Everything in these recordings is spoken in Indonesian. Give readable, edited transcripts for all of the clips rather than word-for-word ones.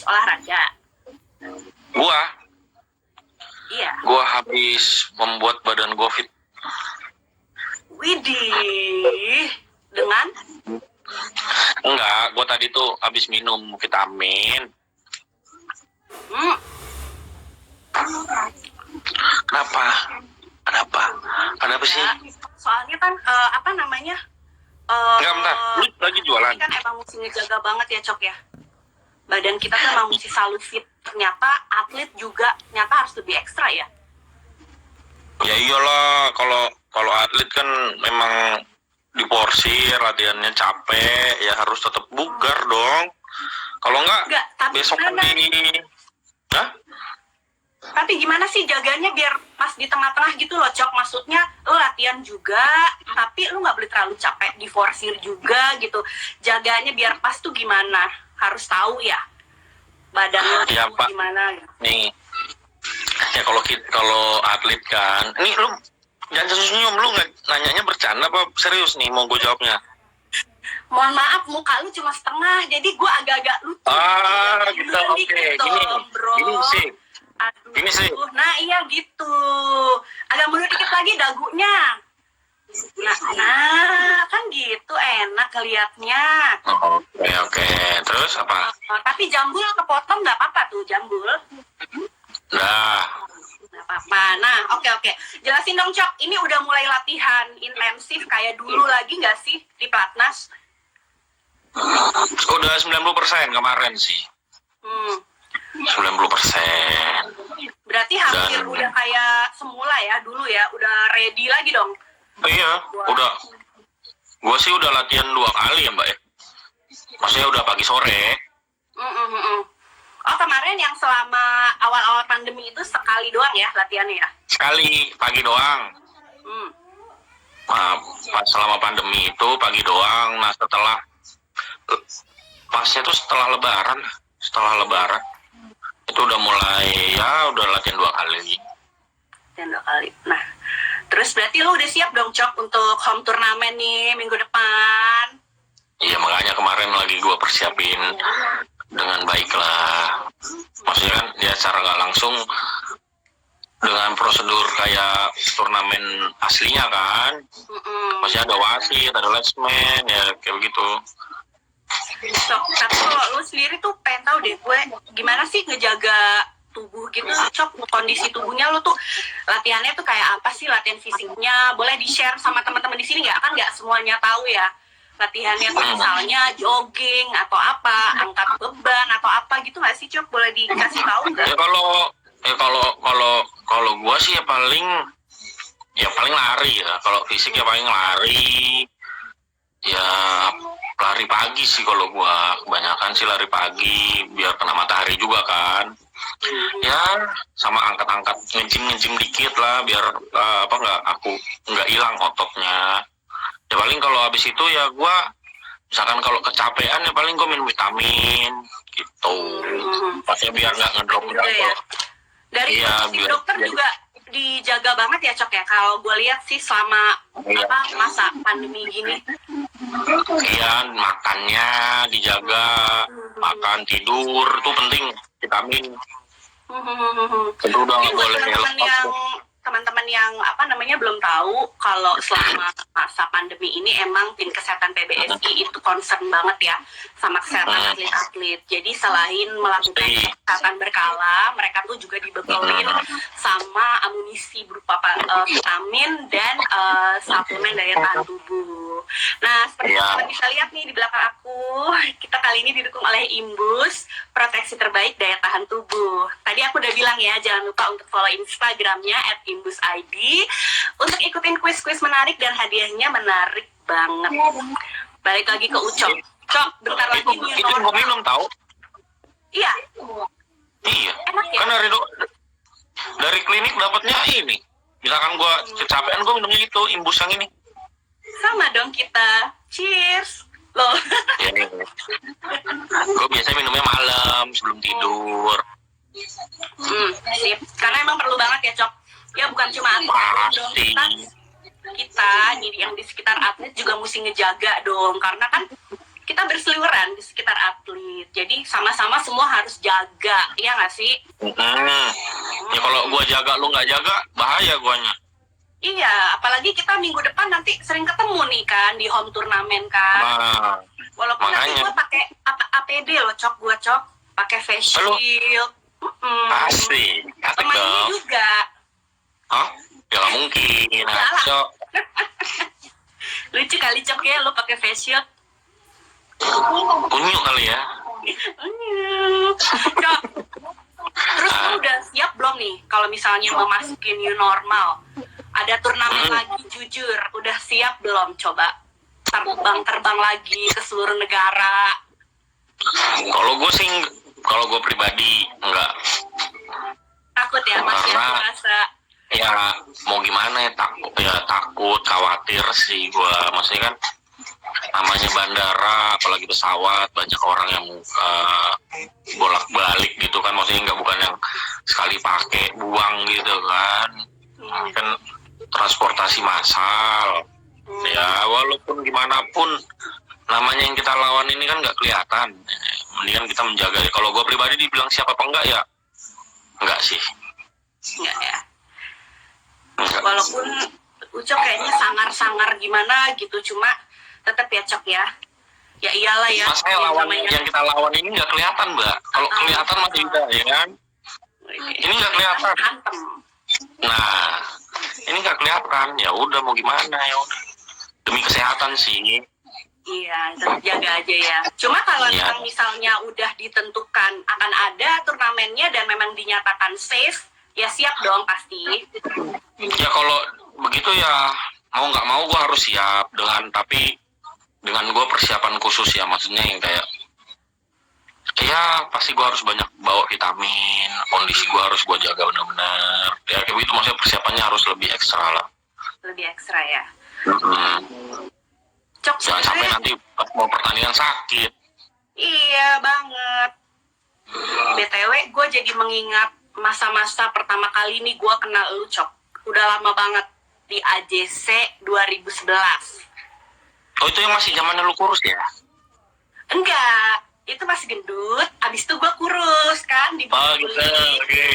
habis olahraga? Gua Iya. habis membuat badan gua fit. Widih. Dengan? Enggak, gua tadi tuh habis minum vitamin. Kenapa? Kenapa sih? Soalnya kan apa namanya? Enggak, bentar. Lu lagi jualan? Ini kan emang mesti ngejaga banget ya, Cok ya. Badan kita tuh emang mesti selalu fit. Ternyata atlet juga ternyata harus lebih ekstra ya. Ya iyalah, kalau atlet kan memang diporsir, latihannya capek, ya harus tetap bugar dong. Kalau enggak tapi besok gimana? Hah? Tapi gimana sih jaganya biar pas di tengah-tengah gitu loh, Cok? Maksudnya lo latihan juga, tapi lo nggak boleh terlalu capek, diforsir juga gitu. Jaganya biar pas tuh gimana? Harus tahu ya badan lo Ya, Pak. gimana. Nih, ya kalau atlet kan, ini lu jangan senyum, lu nggak nanyanya bercanda apa serius nih mau gue jawabnya? Mohon maaf, muka lu cuma setengah, jadi gue agak-agak lucu. Gitu, oke. Gini sih. Aduh. Gini sih. Nah iya gitu. Agak mundur dikit lagi dagunya. Nah kan gitu enak kelihatnya. Oke. Terus apa? Tapi jambul kepotong nggak apa-apa tuh jambul. Dah. Nggak apa-apa. Nah oke. Jelasin dong, Cok. Ini udah mulai latihan intensif kayak dulu lagi nggak sih di Platnas? Udah 90% kemarin sih. 90%. Berarti hampir udah kayak semula ya dulu ya, udah ready lagi dong. Iya, udah. Gua sih udah latihan 2 kali ya, Mbak ya. Maksudnya udah pagi sore. Oh kemarin yang selama awal-awal pandemi itu sekali doang ya latihannya ya? Sekali pagi doang. Nah, pas selama pandemi itu pagi doang. Nah pasnya tuh setelah lebaran itu udah mulai udah latihan 2 kali. Nah terus berarti lo udah siap dong, Cok, untuk home turnamen nih minggu depan? Iya, makanya kemarin lagi gue persiapin dengan baik lah. Maksudnya kan ya secara nggak langsung dengan prosedur kayak turnamen aslinya kan. Masih ada wasit, ada linesman, ya kayak begitu. Cok, tapi kalau lu sendiri tuh pengen tahu deh gue gimana sih ngejaga tubuh gitu, Cok, kondisi tubuhnya lu tuh latihannya tuh kayak apa sih, latihan fisiknya boleh di share sama teman-teman di sini nggak? Kan nggak semuanya tahu ya latihannya tuh misalnya jogging atau apa, angkat beban atau apa gitu nggak sih, Cok? Boleh dikasih tahu nggak? Kalau gue sih ya paling lari ya. Kalau fisik ya paling lari. Ya lari pagi sih kalau gua, kebanyakan sih lari pagi biar kena matahari juga kan. Ya sama angkat-angkat ngejim dikit lah biar aku nggak hilang ototnya. Ya paling kalau habis itu ya gua misalkan kalau kecapean ya paling gua minum vitamin gitu. Pastinya biar nggak ngedrop ya. Dari dokter juga dijaga banget ya, Cok ya. Kalau gue lihat sih selama masa pandemi gini. Iya, makannya dijaga, makan tidur tuh penting, vitamin. Itu udah nggak boleh teman-teman yang belum tahu kalau selama masa pandemi ini emang tim kesehatan PBSI itu concern banget ya sama kesehatan atlet-atlet. Jadi selain melakukan kesehatan berkala, mereka tuh juga dibekelin sama amunisi berupa vitamin dan suplemen daya tahan tubuh. Nah, seperti yang kalian bisa lihat nih di belakang aku, kita kali ini didukung oleh Imbus, proteksi terbaik daya tahan tubuh. Tadi aku udah bilang ya, jangan lupa untuk follow Instagramnya @imbusid untuk ikutin kuis-kuis menarik dan hadiahnya menarik banget. Balik lagi ke Ucok. Cok, bentar lagi nih itu gue minum tahu. Iya. Enak ya? Kan dari klinik dapatnya ini. Misalkan gue kecapean, gue minumnya itu, Imbus yang ini. Sama dong kita. Cheers. Loh. Gue biasanya minumnya malam sebelum tidur. Sip. Karena emang perlu banget ya, Cok. Ya bukan cuma atlet dong, kita yang di sekitar atlet juga mesti ngejaga dong, karena kan kita berseliweran di sekitar atlet. Jadi sama-sama semua harus jaga, ya nggak sih? Ya kalau gua jaga lu nggak jaga, bahaya guanya. Iya, apalagi kita minggu depan nanti sering ketemu nih kan di home turnamen kan. Nah, Walaupun nanti makanya. gue pakai APD loh, gue pakai face Halo? shield. Asik Pemainnya dong. juga. Hah? Ya nggak mungkin, ngaco. Lucu kali Cok ya lo pakai face shield. Unyu kali ya. Cok, terus lu udah siap belum nih kalau misalnya memasuki new normal? Ada turnamen lagi, jujur, udah siap belum? Coba terbang lagi ke seluruh negara. Kalau gue sih, kalau gue pribadi enggak. Takut ya, masih Karena- merasa. Ya mau gimana ya, takut, khawatir sih gue. Maksudnya kan namanya bandara, apalagi pesawat, banyak orang yang bolak-balik gitu kan. Maksudnya bukan yang sekali pakai buang gitu kan. Kan transportasi massal. Ya walaupun gimana pun namanya yang kita lawan ini kan nggak kelihatan. Mendingan kita menjaga. Kalau gue pribadi dibilang siapa apa enggak ya enggak sih. Enggak ya. Enggak. Walaupun Ucok kayaknya sangar-sangar gimana gitu, cuma tetap ya Cok ya. Ya iyalah ya. Masalahnya lawan yang kita lawan ini nggak kelihatan, Mbak. Kalau kelihatan mah tidak, ya kan? Ini nggak kelihatan. Hantem. Nah, ini nggak kelihatan. Ya udah mau gimana ya udah. Demi kesehatan sih. Iya, tetap jaga aja ya. Cuma kalau Iya. memang misalnya udah ditentukan akan ada turnamennya dan memang dinyatakan safe, ya siap dong pasti. Ya kalau begitu ya mau nggak mau gue harus siap dengan gue persiapan khusus ya, maksudnya yang kayak ya pasti gue harus banyak bawa vitamin, kondisi gue harus gue jaga benar-benar ya kayak gitu, maksudnya persiapannya harus lebih ekstra lah. Lebih ekstra ya. Cok, Jangan sampai sebenarnya nanti pas mau pertandingan sakit. iya banget. BTW, gue jadi mengingat masa-masa pertama kali nih gue kenal lu Cok. Udah lama banget di AJC 2011. Oh itu yang masih zamannya lu kurus ya? Enggak, itu masih gendut. Abis itu gue kurus kan di Oh gitu, oke.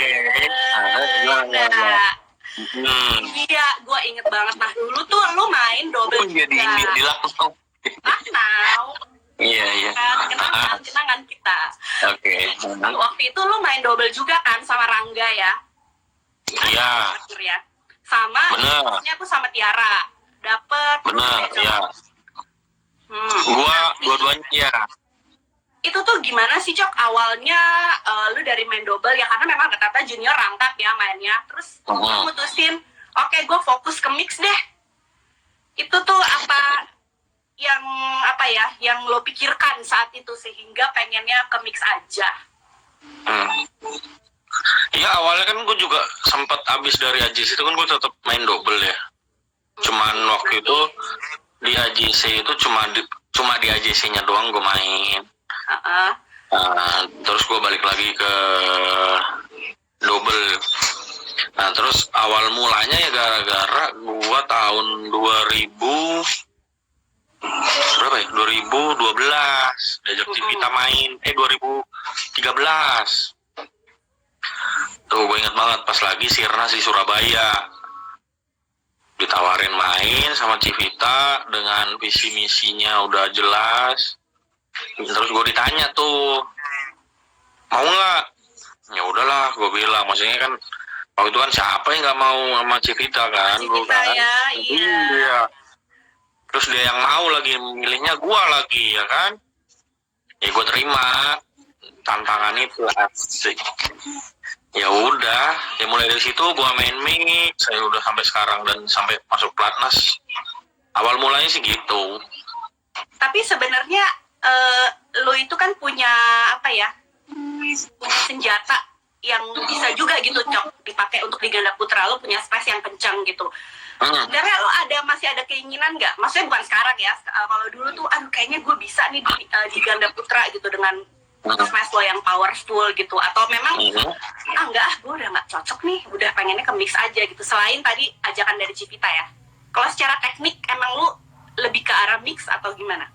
Nah, iya, gue inget banget. Nah dulu tuh lu main double Iya di langsung. Tahu. Iya. Kenangan kita. Oke. Waktu itu lu main double juga kan sama Rangga ya? Iya. Betul ya. Sama, Bener. maksudnya aku sama Tiara. Dapet. Benar, Cok. ya. Gua dua-duanya ya. Itu tuh gimana sih Cok awalnya lu dari main double ya, karena memang kata junior rangkap ya mainnya, terus lu mutusin oke gue fokus ke mix deh. Itu tuh apa yang lo pikirkan saat itu sehingga pengennya ke mix aja? Iya awalnya kan gue juga sempat abis dari AJC itu kan gue tetap main double ya. Cuman waktu itu di AJC itu cuma di AJC-nya doang gue main. Terus gue balik lagi ke double. Nah terus awal mulanya ya gara-gara gue tahun 2012 diajak Civita main 2013. Tuh gue inget banget pas lagi Sirnas di Surabaya ditawarin main sama Civita dengan visi misinya udah jelas. Terus gue ditanya tuh mau nggak? Ya udahlah gue bilang, maksudnya kan waktu itu kan siapa yang nggak mau sama Civita kan? Civita ya, iya. Terus dia yang mau lagi, milihnya gue lagi ya kan? Ya gue terima tantangan itu asik. Ya udah, ya mulai dari situ gue main mix, saya udah sampai sekarang dan sampai masuk pelatnas. Awal mulanya sih gitu. Tapi sebenarnya lo itu kan punya punya senjata yang bisa juga gitu Cok dipakai untuk di ganda putra. Lo punya space yang kencang gitu. Sebenarnya lo masih ada keinginan nggak? Maksudnya bukan sekarang ya. Kalau dulu tuh, kayaknya gue bisa nih di ganda putra gitu dengan smash lo yang powerful gitu, atau memang gue udah nggak cocok nih, udah pengennya ke mix aja gitu. Selain tadi ajakan dari Civita ya, kalau secara teknik emang lu lebih ke arah mix atau gimana?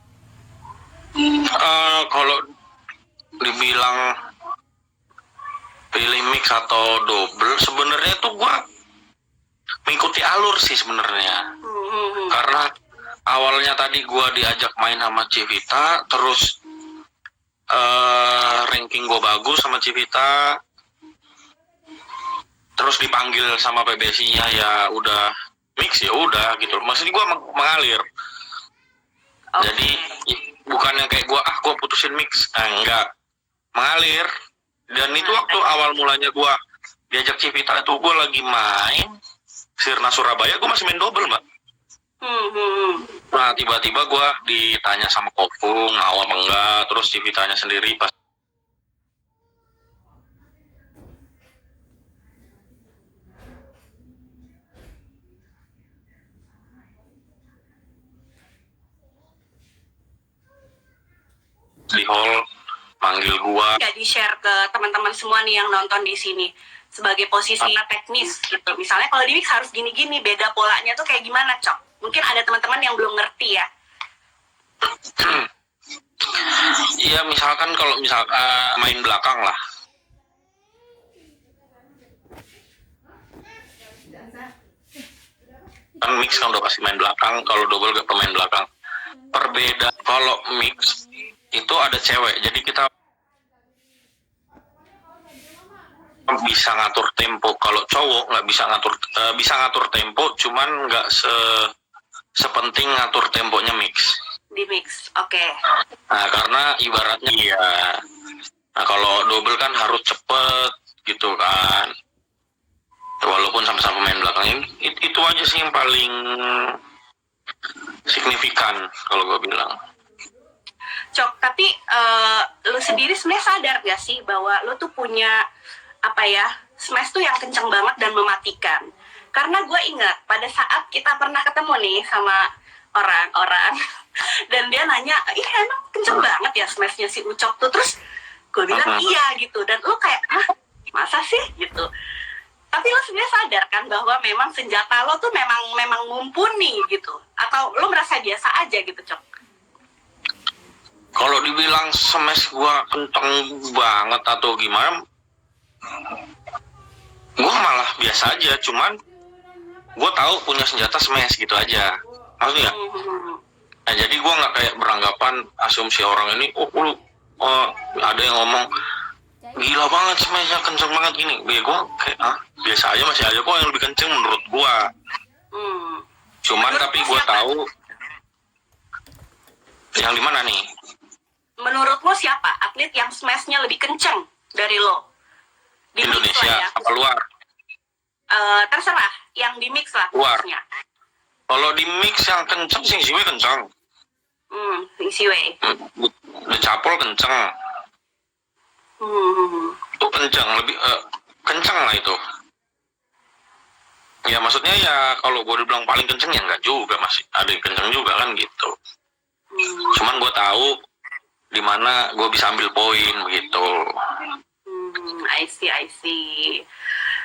Kalau dibilang pilih mix atau double, sebenarnya tuh gua mengikuti alur sih sebenarnya. Karena awalnya tadi gua diajak main sama Civita, terus ranking gua bagus sama Civita, terus dipanggil sama PBSI-nya ya udah mix ya udah gitu. Maksudnya gua mengalir. Jadi bukannya kayak gua putusin mix, enggak, mengalir. Dan itu waktu awal mulanya gua diajak Civita itu gua lagi main Sirna Surabaya, gua masih main double, Mbak. Nah tiba-tiba gue ditanya sama Kopung mau apa enggak, terus Civitanya sendiri pas di hall manggil gue. Nggak di-share ke teman-teman semua nih yang nonton di sini sebagai posisi teknis gitu. Misalnya kalau di mix harus gini-gini, beda polanya tuh kayak gimana, Cok? Mungkin ada teman-teman yang belum ngerti ya. Iya, misalkan kalau main belakang lah. Kan mix kan udah pasti main belakang, kalau double gak pemain belakang. Perbedaan kalau mix itu ada cewek, jadi kita bisa ngatur tempo. Kalau cowok nggak bisa ngatur tempo, cuman nggak sepenting ngatur temponya mix. Di mix, oke. Nah karena ibaratnya ya, nah kalau double kan harus cepet gitu kan. Walaupun sama-sama main belakang, itu aja sih yang paling signifikan kalau gue bilang. Cok, tapi lu sendiri sebenarnya sadar gak sih bahwa lu tuh punya smash tuh yang kenceng banget dan mematikan? Karena gue ingat pada saat kita pernah ketemu nih sama orang-orang dan dia nanya, ih emang kenceng banget ya smashnya si Ucok tuh. Terus gue bilang iya gitu, dan lu kayak, hah masa sih gitu. Tapi lo sebenarnya sadar kan bahwa memang senjata lo tuh memang mumpuni gitu, atau lo merasa biasa aja gitu, Cok? Kalau dibilang smash gua kenceng banget atau gimana, gua malah biasa aja. Cuman gua tahu punya senjata smash gitu aja, maksudnya. Nah jadi gua nggak kayak beranggapan asumsi orang ini, ada yang ngomong gila banget smashnya kenceng banget gini. Gua kayak biasa aja, masih aja kok yang lebih kenceng menurut gua. Cuman tapi gua tahu yang di mana nih. Menurut lo siapa atlet yang smashnya lebih kenceng dari lo? Di Indonesia mix lah ya. apa luar? Terserah, yang di mix lah. Luar. Maksudnya. Kalau di mix yang kenceng sih Siwe kenceng. Siwe. The Capol kenceng. Itu kenceng, lebih kenceng lah itu. Ya maksudnya ya kalau gue dibilang paling kenceng ya enggak juga, masih ada yang kenceng juga kan gitu. Cuman gue tahu di mana gue bisa ambil poin begitu. I see.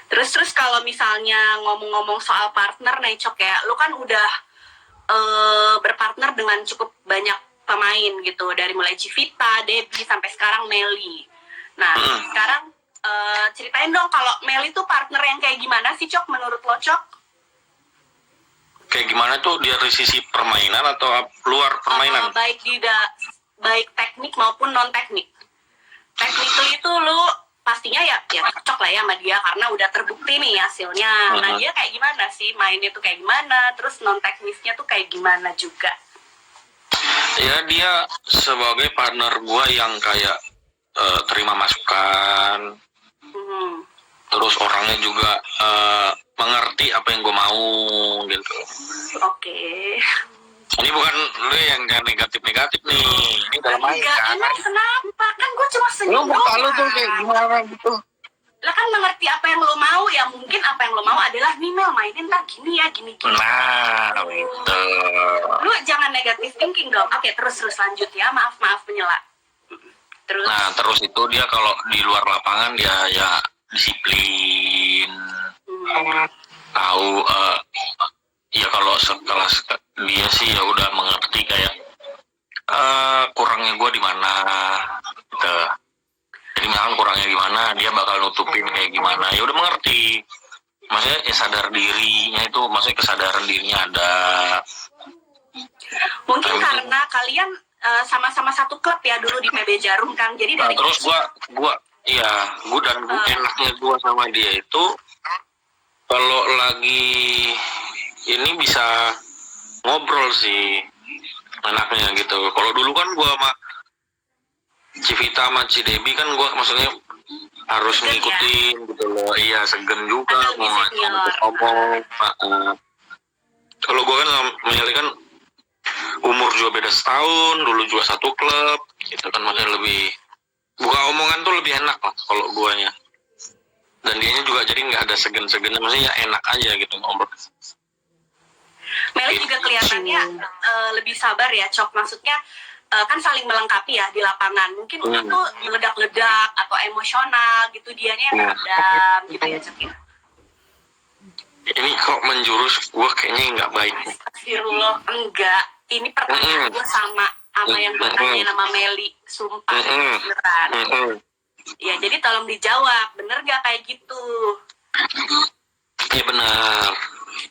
Terus kalau misalnya ngomong-ngomong soal partner nih, Cok ya, lu kan udah berpartner dengan cukup banyak pemain gitu, dari mulai Civita, Debbie sampai sekarang Melly. Nah sekarang ceritain dong kalau Melly tuh partner yang kayak gimana sih, Cok, menurut lo, Cok? Kayak gimana tuh dia dari sisi permainan atau luar permainan? Baik teknik maupun non teknik. Teknik itu lu pastinya ya cocok lah ya sama dia karena udah terbukti nih hasilnya. Nah dia kayak gimana sih, mainnya tuh kayak gimana, terus non teknisnya tuh kayak gimana juga? Ya dia sebagai partner gua yang kayak terima masukan, terus orangnya juga mengerti apa yang gue mau gitu. Oke. Ini bukan lu yang negatif nih, ini dalam main kan. Emang kenapa? Kan gue cuma senyum doang. Lu muka lu tuh kayak gimana gitu. Lah kan mengerti apa yang lo mau, ya mungkin apa yang lo mau adalah nih Mel mainin ntar gini ya, gini. Nah, gitu. Lu jangan negatif thinking dong. Oke, terus lanjut ya, maaf menyela. Terus. Nah, terus itu dia kalau di luar lapangan dia ya disiplin, tahu ya kalau sekelas dia sih ya udah mengerti kayak kurangnya gue di mana gitu. Jadi misalkan kurangnya di mana, dia bakal nutupin kayak gimana. Ya udah mengerti. Maksudnya ya sadar dirinya itu, maksudnya kesadaran dirinya ada. Mungkin karena kalian sama-sama satu klub ya dulu di PB Jarum kan. Jadi dari terus gue enaknya gue sama dia itu kalau lagi ini bisa ngobrol sih enaknya gitu. Kalau dulu kan gue sama Civita sama Cidebi kan gue maksudnya harus ngikutin gitu loh. Iya, segen juga mau ngomong. Kalau gue kan sama Meli kan umur juga beda setahun, dulu juga satu klub gitu kan, makanya lebih buka omongan tuh lebih enak lah kalau guanya. Dan dianya juga jadi nggak ada segen-segennya, maksudnya enak aja gitu ngobrol. Meli juga kelihatannya lebih sabar ya, Cok. Maksudnya kan saling melengkapi ya di lapangan. Mungkin itu meledak-ledak atau emosional gitu, dianya yang meredam gitu ya, Cok ya. Ini kok menjurus, gue kayaknya nggak baik. Astagfirullah, enggak. Ini pertanyaan gue sama yang gue tanya nama Meli, sumpah beneran. Ya jadi tolong dijawab, bener gak kayak gitu? Iya benar.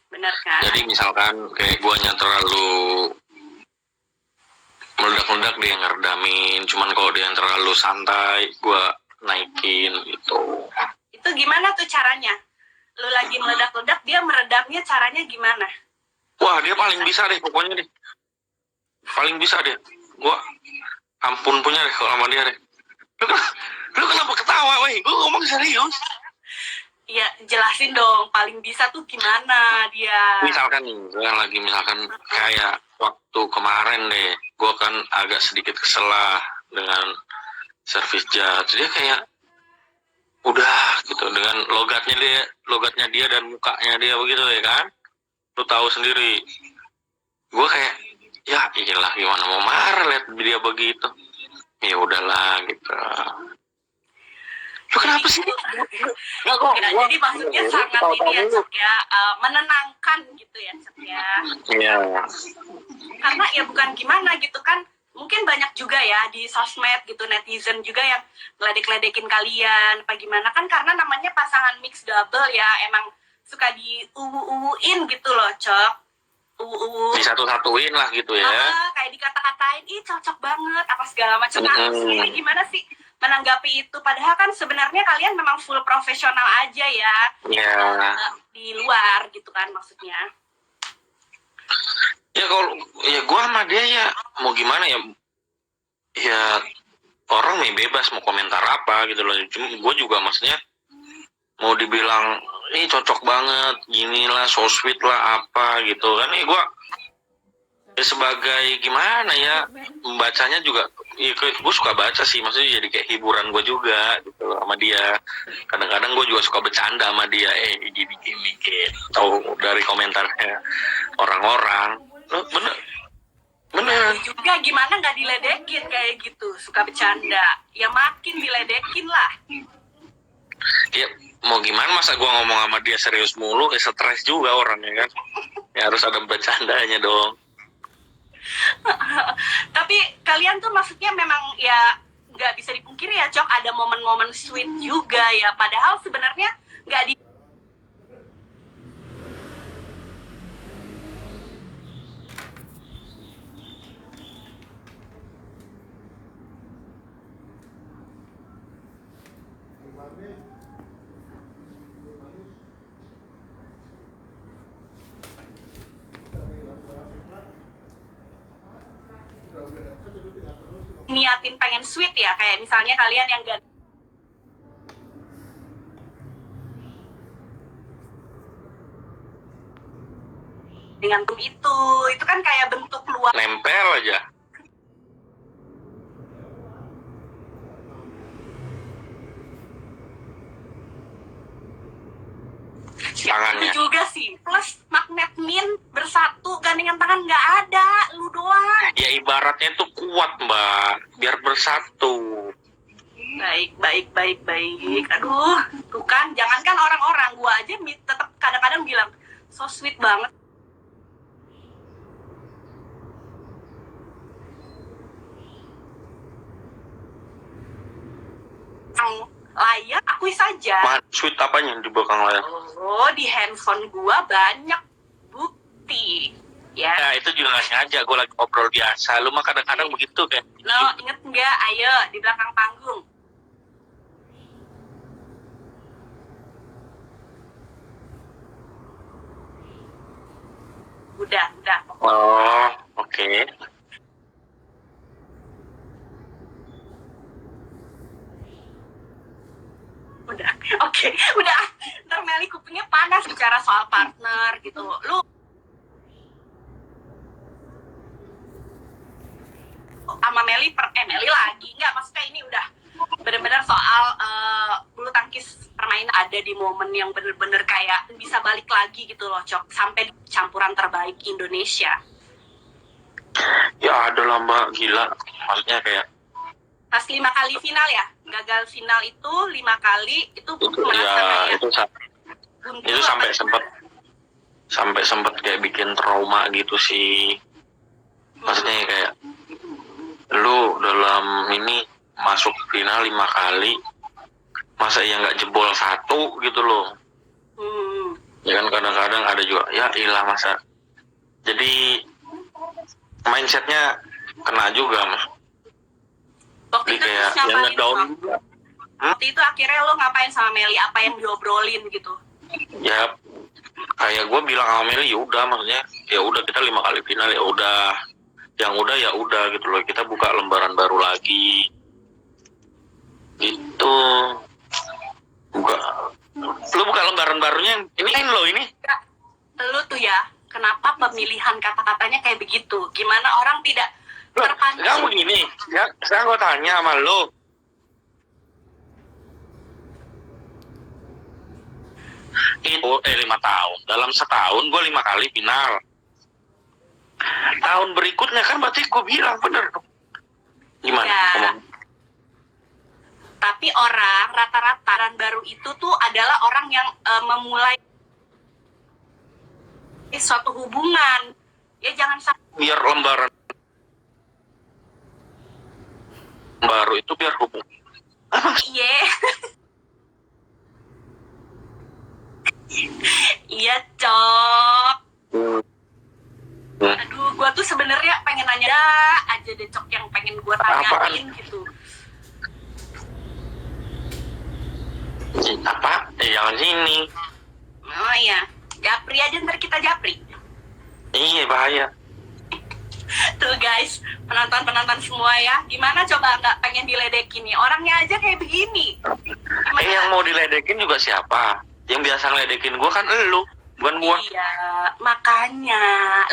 Bener kan? Jadi misalkan kayak guanya terlalu meledak-ledak, dia ngeredamin. Cuman kalau dia yang terlalu santai, gua naikin gitu. Itu gimana tuh caranya? Lu lagi meledak-ledak, dia meredamnya caranya gimana? Wah, dia paling bisa deh pokoknya deh. Paling bisa deh. Gua ampun punya deh kalau sama dia deh. Lu kenapa ketawa, weh? Gua ngomong serius. Iya, jelasin dong. Paling bisa tuh gimana dia? Misalkan nih, misalkan kayak waktu kemarin deh, gua kan agak sedikit kesel lah dengan service judge. Dia kayak udah gitu dengan logatnya dia dan mukanya dia begitu ya kan. Lu tahu sendiri. Gua kayak ya iyalah gimana mau marah lihat dia begitu. Ya udahlah gitu. Lu kenapa sih? Jadi maksudnya sangat ini ya, Cek ya, menenangkan gitu ya, Cek ya. Iya. Karena ya bukan gimana gitu kan. Mungkin banyak juga ya di sosmed gitu, netizen juga yang ngeledek-ledekin kalian apa gimana kan, karena namanya pasangan mix double ya, emang suka di uwu-uwuin gitu loh, Cok. Di satu-satuin lah gitu ya. Kayak dikata-katain, ih cocok banget apa segala macam. Nah, gimana sih menanggapi itu? Padahal kan sebenarnya kalian memang full profesional aja ya. Di luar gitu kan maksudnya. Ya kalau ya gue sama dia ya mau gimana ya, ya orang nih bebas mau komentar apa gitu loh. Cuma gue juga maksudnya mau dibilang ini cocok banget, gini lah, so sweet lah apa gitu kan. Gue ya sebagai gimana ya, membacanya juga ya, gue suka baca sih, maksudnya jadi kayak hiburan gue juga gitu loh sama dia. Kadang-kadang gue juga suka bercanda sama dia, dikit-dikit tahu dari komentarnya orang-orang. Bener juga gimana nggak diledekin kayak gitu, suka bercanda ya makin diledekin lah. Ya mau gimana, masa gue ngomong sama dia serius mulu, stres juga orangnya kan. Ya harus ada bercandanya dong. Tapi kalian tuh maksudnya memang ya nggak bisa dipungkiri ya, Cok, ada momen-momen sweet juga ya, padahal sebenarnya nggak di niatin pengen sweet ya, kayak misalnya kalian yang gak dengan itu kan kayak bentuk luar nempel aja tangannya. Itu juga sih, plus magnet min bersatu, gandengan tangan nggak ada, lu doang. Ya ibaratnya tuh kuat mbak, biar bersatu. Baik. Aduh, tuh kan, jangankan orang-orang, gua aja tetap kadang-kadang bilang so sweet banget. belakang layar, akui saja. Sweet apanya di belakang layar? Oh, di handphone gua banyak bukti. Ya. Ya itu juga nggak sengaja, gue lagi ngobrol biasa. Lu mah kadang-kadang begitu kan? Lo inget nggak? Ayo di belakang panggung. Udah. Oh, oke. Udah. Oke, udah. Ntar Meli kupingnya panas bicara soal partner gitu. Lu sama Meli Meli lagi nggak, maksudnya ini udah benar-benar soal bulu tangkis permainan ada di momen yang bener-bener kayak bisa balik lagi gitu loh, Cok, sampai di campuran terbaik Indonesia. Ya ada lah Mbak, gila. Maksudnya kayak Pas 5 kali final ya, gagal final itu 5 kali itu merasa ya kayak itu buntu itu sampai sempet kayak bikin trauma gitu sih. Maksudnya kayak lu dalam ini masuk final 5 kali, masa ya nggak jebol 1 gitu loh. Ya kan kadang-kadang ada juga ya ilah masa. Jadi mindsetnya kena juga mas. Waktu Jadi itu kayak terus yang ngapain? ngedown juga. Waktu itu akhirnya lo ngapain sama Meli? Apa yang diobrolin gitu? Ya kayak gue bilang sama Meli ya udah, maksudnya ya udah kita 5 kali final ya udah, yang udah ya udah gitu loh, kita buka lembaran baru lagi gitu. Lu buka lembaran barunya ini kan lo ini Lu tuh ya, kenapa pemilihan kata-katanya kayak begitu? Gimana orang tidak terpancing? sekarang begini ya, sekarang gue tanya sama lo, itu 5 tahun, dalam setahun gue 5 kali final. Tahun berikutnya kan berarti gue bilang bener dong. Gimana? Ya. Tapi orang rata-rata orang baru itu tuh adalah orang yang memulai suatu hubungan. Ya jangan sampai Biar lembaran baru itu biar hubungan. iya. Iya, Cok. Aduh, gua tuh sebenarnya pengen nanya aja deh, Cok, yang pengen gua tanyain gitu. Apa? Jangan sini. Oh iya, japri aja, ntar kita japri. Iya bahaya. Tuh guys, penonton-penonton semua ya, gimana coba nggak pengen diledekin nih? Orangnya aja kayak begini. Gimana? Yang mau diledekin juga siapa? Yang biasa ngeledekin gue kan elu, bukan gue. Iya, makanya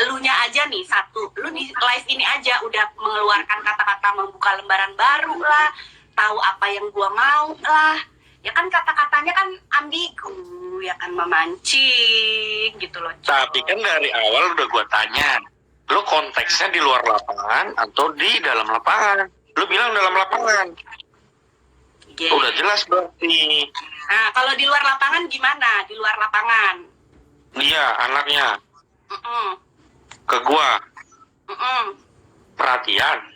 elunya aja nih satu, lu di live ini aja udah mengeluarkan kata-kata membuka lembaran baru lah, tahu apa yang gua mau lah. Ya kan kata-katanya kan ambigu, ya kan memancing gitu loh. Cok. Tapi kan dari awal udah gue tanya, lu konteksnya di luar lapangan atau di dalam lapangan? Lu bilang dalam lapangan. Yeah. Udah jelas berarti. Nah, kalau di luar lapangan gimana? Di luar lapangan? Dia anaknya Mm-mm. ke gua Mm-mm. perhatian.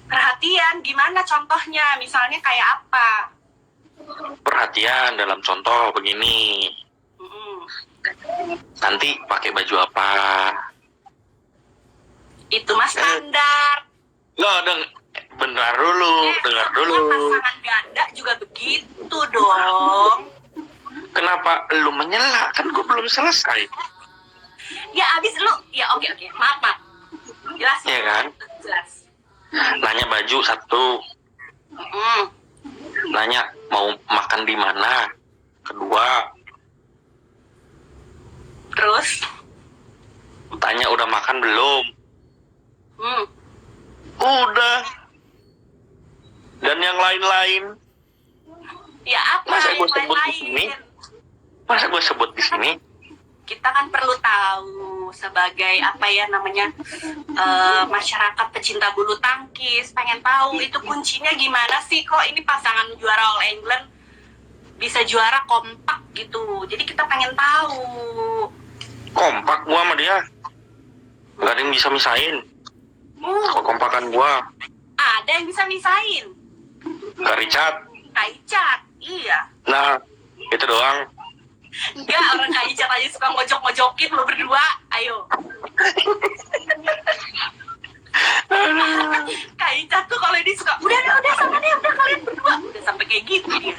Perhatian, gimana contohnya? Misalnya kayak apa? Perhatian dalam contoh begini. Mm-mm. Nanti pakai baju apa? Itu mah standar. Bentar dulu, dengar dulu. Pasangan ganda juga begitu dong. Kenapa lu menyela? Kan gue belum selesai. Ya abis lu, ya oke, maaf. Jelas. Iya kan? Jelas. Nanya baju satu, nanya mau makan di mana, kedua, Terus? tanya udah makan belum, Hmm. udah, dan yang lain-lain. Ya apa Masa yang gue sebut di sini? Masa gue sebut di sini? Kita kan perlu tahu sebagai apa ya namanya masyarakat pecinta bulu tangkis, pengen tahu itu kuncinya gimana sih kok ini pasangan juara All England bisa juara kompak gitu. Jadi kita pengen tahu. Kompak gua sama dia, gak ada yang bisa misahin kekompakan gua. Ada yang bisa misahin. Kak Richard. Kak Icat, iya. Nah, itu doang. Enggak, orang Kak Icat aja suka ngojok-ngojokin lo berdua. Ayo. Kak Icat tuh kalau dia suka, udah sama deh, udah kalian berdua. Udah sampai kayak gitu dia.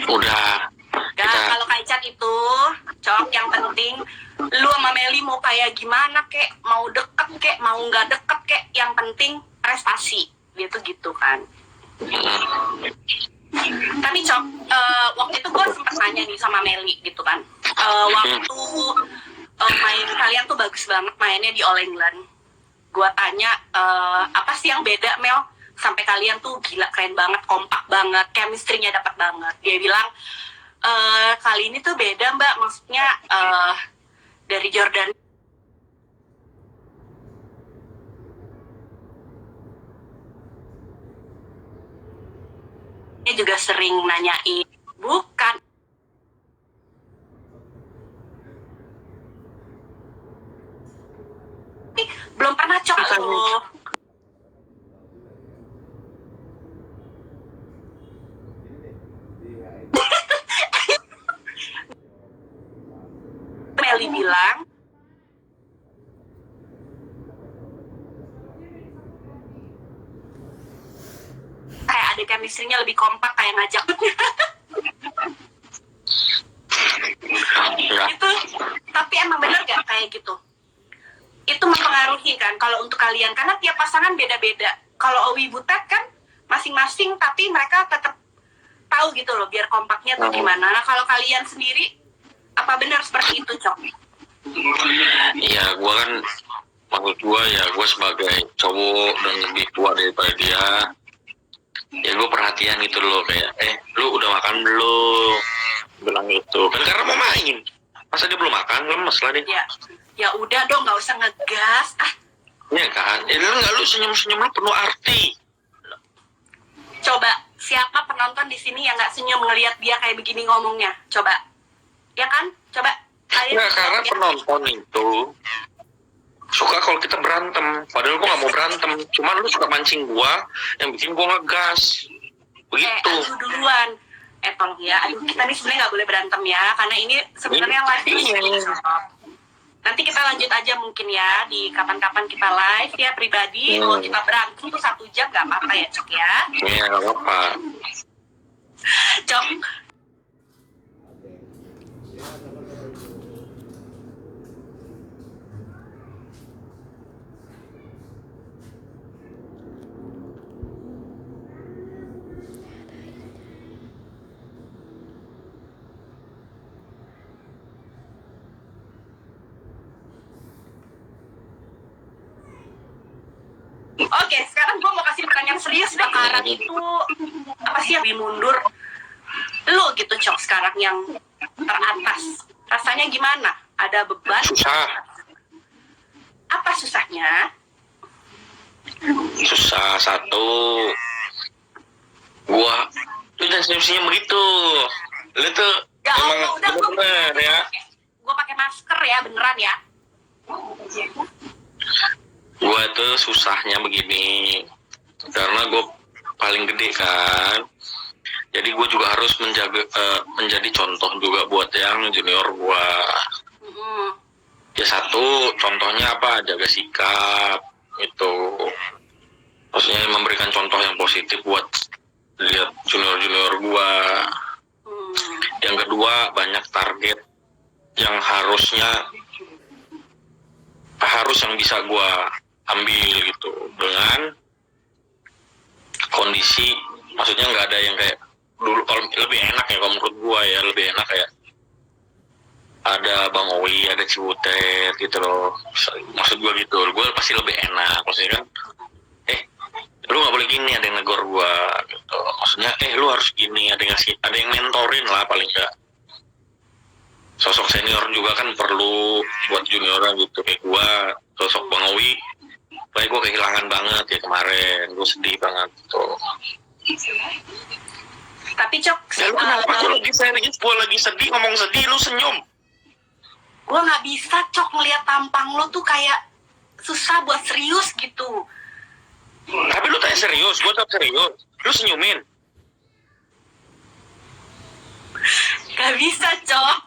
Udah. Ya, kalau Kak Icat itu, Cok, yang penting lu sama Meli mau kayak gimana kek, mau deket kek, mau nggak deket kek, yang penting prestasi. Dia tuh gitu kan. Tapi Cok, waktu itu gue sempet nanya nih sama Meli gitu kan. Waktu main kalian tuh bagus banget mainnya di All England. Gue tanya, apa sih yang beda Mel? Sampai kalian tuh gila keren banget, kompak banget, chemistry-nya dapat banget. Dia bilang, kali ini tuh beda mbak, maksudnya dari Jordan dia juga sering nanyain, bukan belum pernah Cok lo. Meli bilang kayak ada chemistry-nya lebih kompak kayak ngajak. Itu tapi emang bener gak kayak gitu? Itu mempengaruhi kan kalau untuk kalian, karena tiap pasangan beda-beda. Kalau Owi Butet kan masing-masing, tapi mereka tetap tahu gitu loh biar kompaknya tuh gimana. Nah kalau kalian sendiri apa benar seperti itu Cok? Iya, gue kan maksud gue ya, gue sebagai cowok dan lebih tua daripada dia, ya gue perhatian gitu loh, kayak lu udah makan belum, bilang gitu kan karena mau main. Masa dia belum makan, lemes lah dia. Ya udah dong, nggak usah ngegas Iya kan, lu senyum-senyum lu penuh arti. Coba siapa penonton di sini yang nggak senyum ngelihat dia kayak begini ngomongnya? Coba, ya kan? Coba. Nggak, karena penonton itu suka kalau kita berantem, padahal gue nggak mau berantem, cuman lu suka mancing gue yang bikin gue ngegas begitu. Aduh duluan, tolong ya, kita nih sebenarnya nggak boleh berantem ya, karena ini sebenarnya live. Nanti kita lanjut aja mungkin ya di kapan-kapan kita live ya pribadi. Kalau kita berantem tuh 1 jam nggak apa-apa ya Cok ya? Iya nggak apa-apa. Cok. Oke, sekarang gue mau kasih pertanyaan serius. Sekarang itu apa sih yang lebih mundur? Lu gitu Cok sekarang yang teratas. Rasanya gimana? Ada beban? Susah. Apa susahnya? Susah satu. Gua lu jangan senyum-senyum begitu. Lu tuh Ya emang Allah, udah bener ya. Gue pakai masker ya, beneran ya. Gue tuh susahnya begini, karena gue paling gede kan, jadi gue juga harus menjadi contoh juga buat yang junior gue. Ya satu contohnya apa, jaga sikap itu, maksudnya memberikan contoh yang positif buat lihat junior gue. Yang kedua, banyak target yang harus yang bisa gue ambil gitu, dengan kondisi, maksudnya nggak ada yang kayak dulu. Kalau lebih enak ya, kalau menurut gua ya lebih enak kayak ada Bang Owi, ada Cibutet gitu loh. Maksud gua gitu, gua pasti lebih enak. Maksudnya kan, lu nggak boleh gini, ada yang negor gua gitu. Maksudnya lu harus gini, ada yang mentorin lah paling nggak. Sosok senior juga kan perlu buat junioran gitu, kayak gua, sosok Bang Owi. Kayak gue kehilangan banget ya kemarin, gue sedih banget tuh. Tapi Cok, lu kenapa? Gue lagi serius, gue lagi sedih, ngomong sedih, lu senyum. Gue nggak bisa Cok ngeliat tampang lo tuh kayak susah buat serius gitu. Tapi lu tanya serius, gue tak serius. Lu senyumin. Gak bisa, Cok.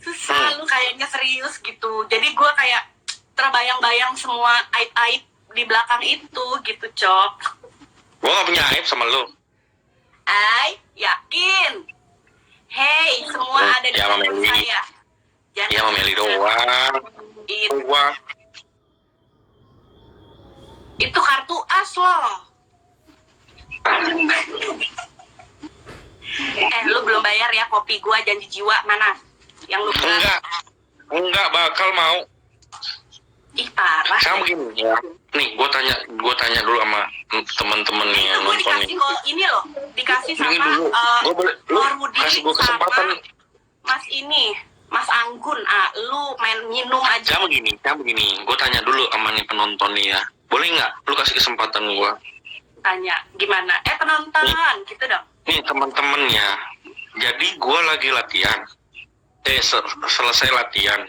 Susah, lu kayaknya serius gitu. Jadi gue kayak terbayang-bayang semua aib-aib di belakang itu gitu, Cok. Gue gak punya aib sama lu. Yakin? Hey, semua ada di Ya, sama handphone Meli. saya. Jangan Iya, sama Meli doang. Itu kartu as loh. Lu belum bayar ya kopi gua janji jiwa, mana? Yang lu bilang. Enggak bakal mau. Ih, parah. Sama begini ya. Nih, gue tanya dulu sama teman-teman nih yang Gue nonton nih. dikasih kok ini loh, dikasih Dengerin sama dulu. Gua boleh, lu Norwudi kasih gue kesempatan. sama Mas Anggun. Lu main minum aja. Sama begini. Gue tanya dulu sama nih penonton nih ya. Boleh nggak? Lu kasih kesempatan gue. Tanya gimana? Penonton gitu dong. Nih teman-teman ya. Jadi gue lagi latihan. Selesai latihan.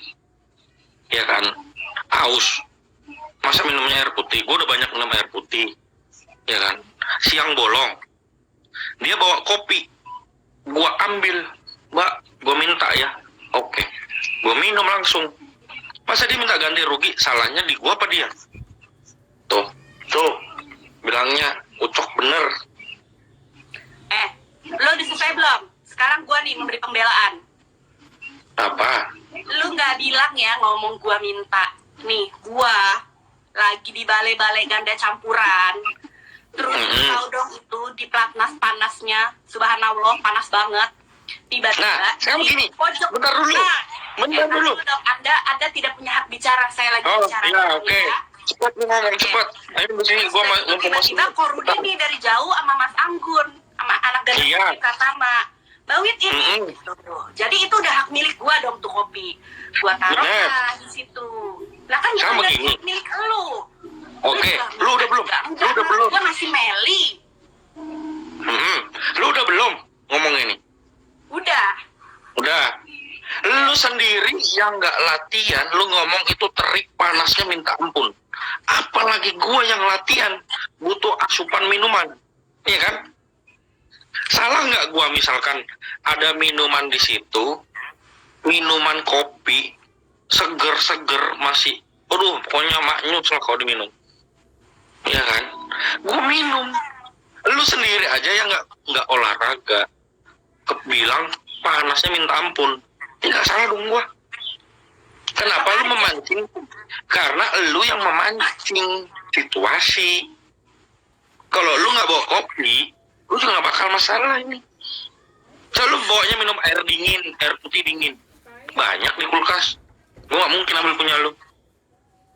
Ya kan? Haus. Masa minumnya air putih? Gue udah banyak minum air putih. Ya kan? Siang bolong. Dia bawa kopi. Gue ambil. Mbak, gue minta ya. Oke. Gue minum langsung. Masa dia minta ganti rugi? Salahnya di gue apa dia? Tuh. Bilangnya Ucok bener. Lo disukai belum? Sekarang gue nih memberi pembelaan. Apa? Lu nggak bilang ya ngomong gue minta. Nih, gue lagi di balai-balai ganda campuran. Terus tahu dong itu di pelatnas panasnya, subhanallah panas banget. Tiba-tiba sekarang begini. pojok. Bentar dulu. Dong. Anda tidak punya hak bicara. Saya lagi bicara. Iya, oke. Cepat ngomong, cepat. Ayo kesini, gue mumpung masih. Tiba-tiba Korudi nih dari jauh sama Mas Anggun, sama anak gadis Pratama. Bawit ini. Jadi itu udah hak milik gua dong tuh kopi. Gua taruh lah di situ. Lah kan itu udah hak milik lu. Oke, lu udah belum? Gua masih Meli. Lu udah belum ngomong ini? Udah. Lu sendiri yang nggak latihan, lu ngomong itu terik panasnya minta ampun. Apalagi gua yang latihan butuh asupan minuman, iya kan? Salah nggak gua misalkan ada minuman di situ, minuman kopi seger masih, pokoknya maknyus lah kalau diminum, iya kan? Gua minum, lu sendiri aja yang nggak olahraga, kebilang panasnya minta ampun, nggak salah dong gua. Kenapa lu memancing? Karena lu yang memancing situasi. Kalau lu nggak bawa kopi, lu juga nggak bakal masalah ini. Selalu bawanya minum air dingin, air putih dingin. Banyak di kulkas. Gua nggak mungkin ambil punya lu.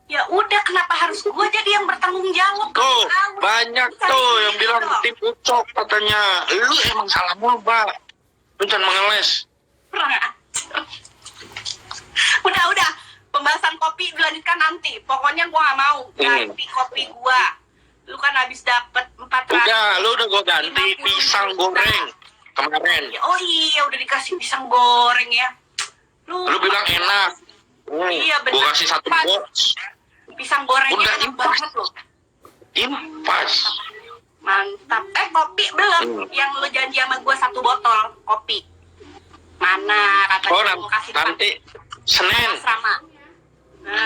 Ya udah, kenapa harus gua jadi yang bertanggung jawab? Tuh, banyak tuh yang bilang tim Ucok katanya. Lu emang salah mulu, Mbak. Lu jangan mengeles. Udah. Pembahasan kopi dilanjutkan nanti. Pokoknya gua nggak mau ganti kopi gua. Lu kan habis dapet 400. Udah, lu udah gua ganti pisang goreng kemarin. Oh iya, udah dikasih pisang goreng ya. Lu bilang enak. Iya benar. Gua kasih 1 box. Pisang gorengnya udah enak banget loh. Impas. Mantap. Kopi belum? Yang lu janji sama gua 1 botol kopi. Mana katanya mau kasih nanti Senin.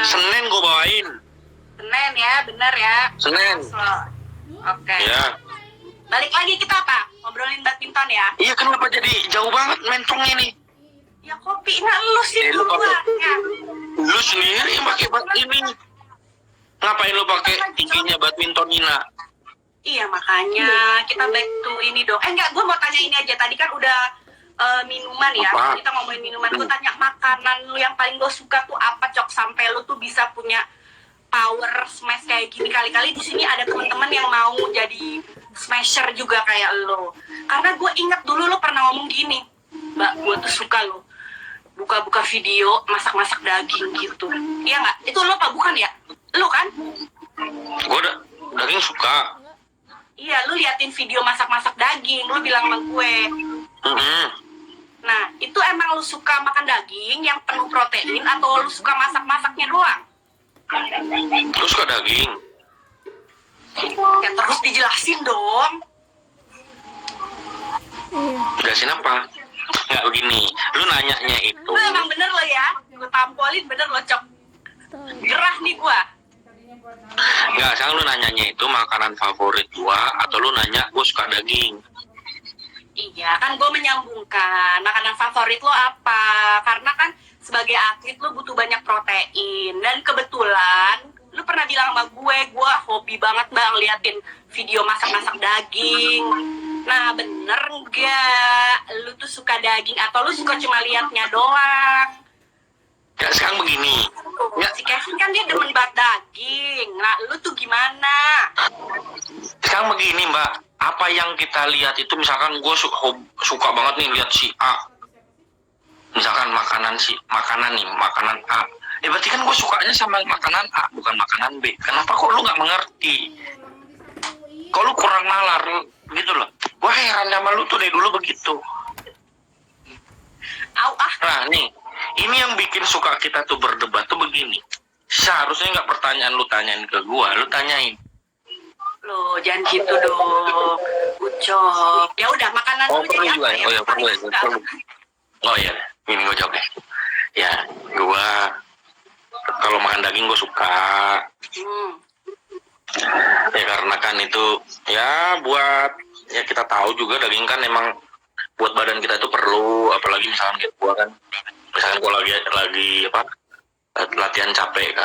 Senin gua bawain. Senin ya, bener ya. Senin. Oke. Ya. Balik lagi kita apa? Ngobrolin badminton ya? Iya, kenapa jadi jauh banget mentong ini? Ya kopi, lu sih duluan ya. Lu sendiri yang pakai bat ini. Ngapain lu pakai tingginya badminton Ina? Iya, makanya kita back to ini dong. Enggak, gue mau tanya ini aja. Tadi kan udah minuman ya. Apa? Kita ngomongin minuman. Gue tanya makanan lu yang paling lo suka tuh apa, Cok? Sampai lu tuh bisa punya power smash kayak gini. Kali-kali di sini ada teman-teman yang mau jadi smasher juga kayak lo. Karena gue inget dulu lo pernah ngomong gini, Mbak, gue tuh suka lo buka-buka video masak-masak daging gitu. Iya nggak? Itu lo apa bukan ya? Lo kan? Gue daging suka. Iya, lu liatin video masak-masak daging, lu bilang sama gue. Nah, itu emang lu suka makan daging yang penuh protein atau lu suka masak-masaknya doang? Lu suka daging? Ya terus dijelasin dong. Jelasin apa? Nggak begini. Lu nanyanya itu. Lu emang bener lo ya, gue tampolin bener lo Cok. Gerah nih gua. Nggak, sekarang lu nanyanya itu makanan favorit gua atau lu nanya gua suka daging? Iya, kan gue menyambungkan makanan favorit lo apa? Karena kan sebagai atlet lo butuh banyak protein. Dan kebetulan lu pernah bilang sama gue hobi banget bang liatin video masak-masak daging. Nah bener nggak? Lu tuh suka daging atau lu suka cuma liatnya doang? Ya sekarang begini. Ya, Si Kevin kan dia demen banget daging. Nah lu tuh gimana? sekarang begini Mbak. Apa yang kita lihat itu misalkan gue suka banget nih lihat si A. Misalkan makanan A. Berarti kan gue sukanya sama makanan A, bukan makanan B. Kenapa kok lu nggak mengerti? Kok lu kurang nalar gitu loh. Gue heran sama lu tuh dari dulu begitu. Au ah. Nah nih, ini yang bikin suka kita tuh berdebat tuh begini. Seharusnya nggak pertanyaan lu tanyain ke gue, lu tanyain. Loh, jangan gitu dong. Ucok. Ya udah makanan Oh lu jadi perlu juga apa ya? ya? Oh ya perlu ya. Perlu. Oh iya, ini gue jawab deh. Ya, gue kalau makan daging gue suka. Ya karena kan itu ya buat ya kita tahu juga daging kan emang buat badan kita itu perlu, apalagi misalkan kayak gue kan, misalkan gue lagi apa latihan capek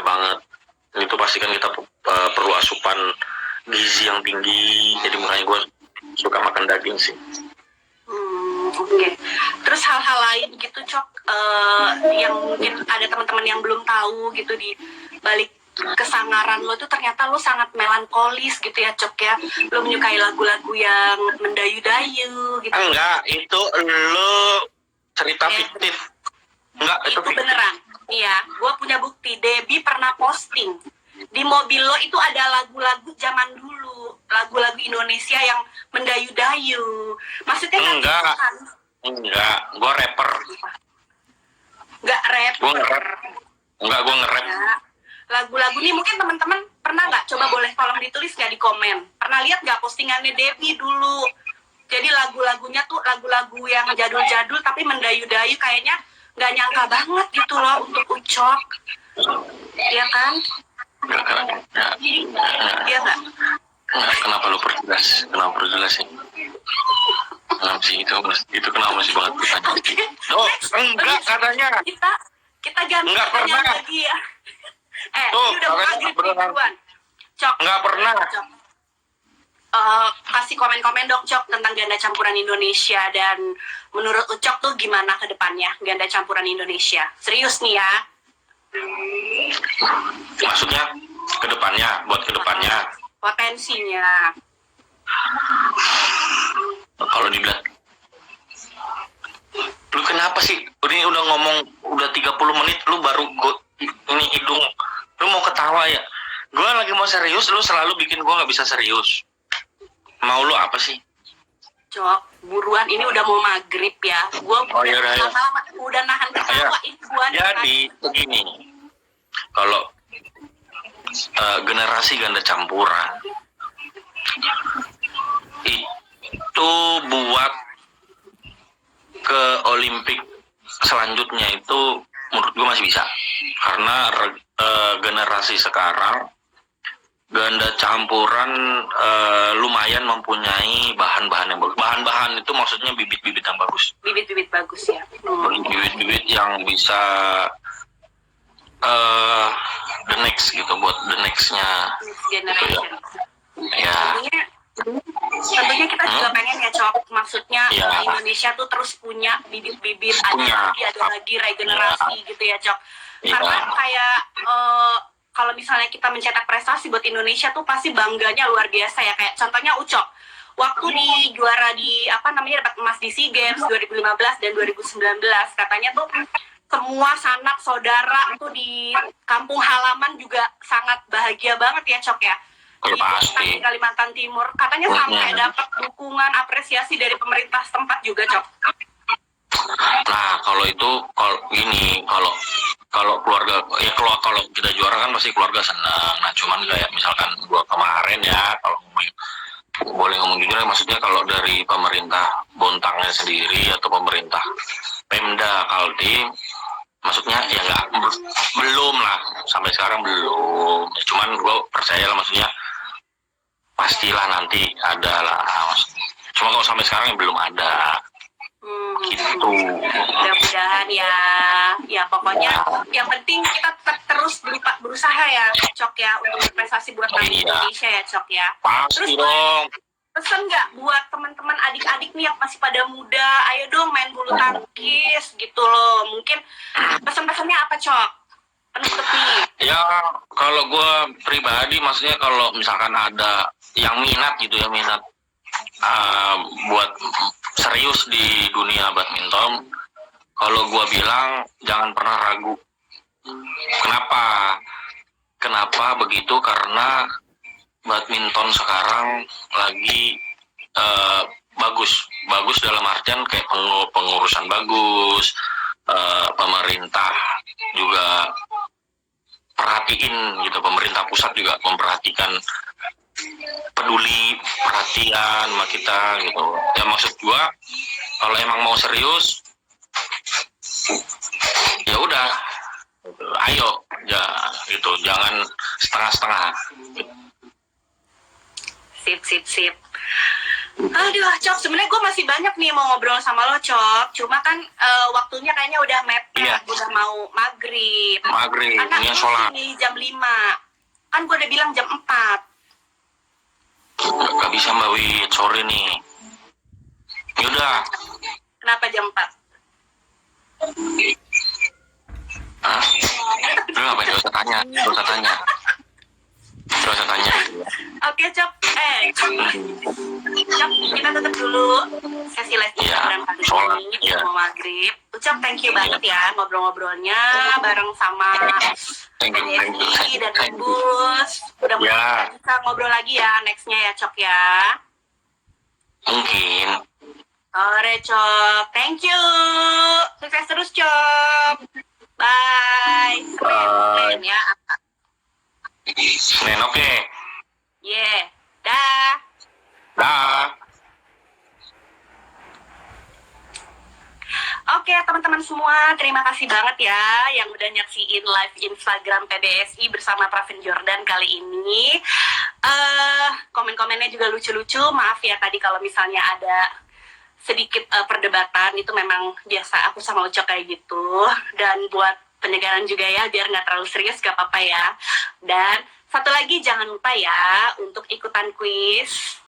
banget, itu pasti kan kita perlu asupan gizi yang tinggi, jadi makanya gue suka makan daging sih. Oke. Terus hal-hal lain gitu Cok, yang mungkin ada teman-teman yang belum tahu gitu di balik kesangaran lo tuh ternyata lo sangat melankolis gitu ya Cok ya. Lo menyukai lagu-lagu yang mendayu-dayu gitu. Enggak, itu lo cerita fiktif. Enggak, itu fiktif. Beneran. Iya, gue punya bukti. Debbie pernah posting di mobil lo itu ada lagu-lagu zaman dulu, lagu-lagu Indonesia yang mendayu-dayu. Maksudnya Enggak, gue rapper. Enggak rapper. Gue nge-rap. Ya. Lagu-lagu ini mungkin teman-teman pernah nggak? Coba boleh tolong ditulis nggak di komen. Pernah lihat nggak postingannya Debbie dulu? Jadi lagu-lagunya tuh lagu-lagu yang jadul-jadul tapi mendayu-dayu, kayaknya nggak nyangka banget gitu loh untuk Ucok. Iya kan? Iya nggak? Kenapa lu perjelas? sih? Kenapa sih itu kenapa sih banget ditanya? Oh, enggak katanya. Kita ganti Enggak pertanyaan pernah. lagi ya. Tuh, Ini udah maghrib beneran. duluan. Cok. Enggak pernah. Cok. Kasih komen-komen dong Cok tentang ganda campuran Indonesia, dan menurut Ucok tuh gimana ke depannya ganda campuran Indonesia? Serius nih ya. Maksudnya buat ke depannya. Potensinya. Kalau dibilang lu kenapa sih? Ini udah ngomong udah 30 menit lu baru ini hidung. Lu mau ketawa ya? Gue lagi mau serius, lu selalu bikin gue nggak bisa serius. Mau lu apa sih? Cok, buruan, ini udah mau maghrib ya. Gue udah nahan ketawa gua. Jadi begini, kalau generasi ganda campuran itu buat ke Olimpik selanjutnya itu menurut gue masih bisa, karena generasi sekarang ganda campuran lumayan mempunyai bahan-bahan yang bagus. Bahan-bahan itu maksudnya bibit-bibit yang bagus. Bibit-bibit bagus ya. Bibit-bibit yang bisa the next gitu, buat the nextnya. Next generation. Ya. Tentunya kita juga pengen ya Cok, maksudnya Ya. Indonesia tuh terus punya bibit-bibit, ada lagi regenerasi gitu ya Cok. Ya. Karena kayak kalau misalnya kita mencetak prestasi buat Indonesia tuh pasti bangganya luar biasa ya. Kayak contohnya Ucok, waktu di juara di dapat emas di SEA Games 2015 dan 2019, katanya tuh semua sanak saudara tuh di kampung halaman juga sangat bahagia banget ya Cok ya. Di Kalimantan Timur katanya sampai dapat dukungan apresiasi dari pemerintah setempat juga Cok. Nah kalau keluarga ya, kalau kita juara kan pasti keluarga senang. Nah cuman kayak misalkan gua kemarin ya, kalau ngomongin boleh ngomong jujur ya, maksudnya kalau dari pemerintah Bontangnya sendiri atau pemerintah Pemda Kaltim, maksudnya ya nggak, belum lah, sampai sekarang belum. Cuman gue percaya lah, maksudnya pastilah nanti ada lah, maksudnya. Cuma kalau sampai sekarang ya belum ada gitu. Mudah-mudahan ya. Ya pokoknya yang penting kita tetap terus berusaha ya, Cok ya, untuk berprestasi buat bangsa Iya. Indonesia ya, Cok ya. Pasti Terus dong. pesan nggak buat teman-teman adik-adik nih yang masih pada muda, ayo dong main bulu tangkis gitu loh. Mungkin pesan-pesannya apa, Cok? Penutup nih. Ya kalau gue pribadi, maksudnya kalau misalkan ada yang minat gitu ya, minat buat serius di dunia badminton, kalau gue bilang jangan pernah ragu. Kenapa begitu? Karena badminton sekarang lagi bagus dalam artian kayak pengurusan bagus, pemerintah juga perhatiin gitu, pemerintah pusat juga memperhatikan, peduli, perhatian sama kita gitu. Ya maksud gua, kalau emang mau serius ya udah, ayo ya gitu, jangan setengah-setengah. Sip. Aduh, Cok, sebenarnya gue masih banyak nih mau ngobrol sama lo, Cok. Cuma kan waktunya kayaknya udah mepet, Iya. udah mau maghrib. Maghrib, Karena ini sholat. ini jam 5. Kan gue udah bilang jam 4. Gak bisa Mbak Wit, sorry nih. Yaudah. Kenapa jam 4? Hah? Lu ngapain? Gak usah tanya. Oke, Cok. Cok, kita tutup dulu sesi live Iya, Instagram kali sholat, ini. iya. Mau maghrib. Cok, thank you banget ya ngobrol-ngobrolnya bareng sama Thank you. Desi dan Bus. Mudah-mudahan kita bisa ngobrol lagi ya nextnya ya, Cok ya. Mungkin. Sore, Cok. Thank you. Sukses terus, Cok. Bye. Bye. Senin ya. Senin oke. Yeah. Dah. Dah. Oke, teman-teman semua, terima kasih banget ya yang udah nyaksiin live Instagram PBSI bersama Pravin Jordan kali ini. Komen-komennya juga lucu-lucu. Maaf ya tadi kalau misalnya ada sedikit perdebatan, itu memang biasa aku sama Ucok kayak gitu. Dan buat penyegaran juga ya, biar nggak terlalu serius, gak apa-apa ya. Dan satu lagi, jangan lupa ya untuk ikutan kuis